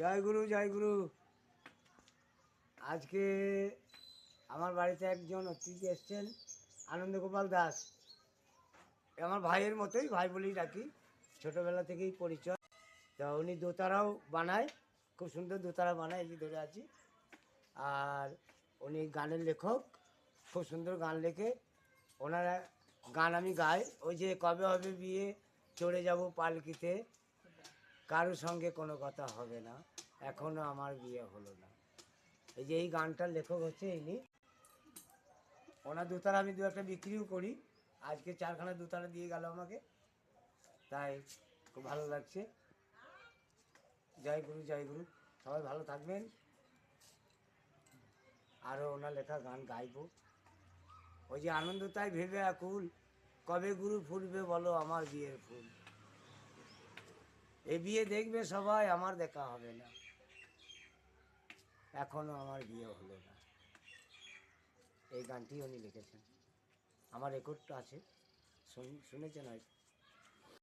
জয় গুরু জয় গুরু। আজকে আমার বাড়িতে একজন অতিথি এসছেন, আনন্দগোপাল দাস। আমার ভাইয়ের মতোই, ভাই বলেই ডাকি, ছোটোবেলা থেকেই পরিচয়। তা উনি দোতারাও বানায়, খুব সুন্দর দোতারা বানায়, এই যে ধরে আছি। আর উনি গানের লেখক, খুব সুন্দর গান লেখে। ওনার গান আমি গাই, ওই যে কবে হবে বিয়ে, চড়ে যাব পালকিতে, কারোর সঙ্গে কোনো কথা হবে না, এখনও আমার বিয়ে হলো না। এই যে এই গানটার লেখক হচ্ছে ইনি। ওনার দোতারা আমি দু একটা বিক্রিও করি। আজকে 4খানা দোতারা দিয়ে গেল আমাকে, তাই খুব ভালো লাগছে। জয় গুরু জয় গুরু, সবাই ভালো থাকবেন। আরও ওনার লেখা গান গাইব। ওই যে আনন্দ তাই ভেবে আকুল, কবে গুরু ফুলবে বলো আমার বিয়ের ফুল। এ বিয়ে দেখবে সবাই, আমার দেখা হবে না, এখনও আমার বিয়ে হলো না। এই গানটি উনি লিখেছেন, আমার রেকর্ডটা আছে, শুনেছেন হয়তো।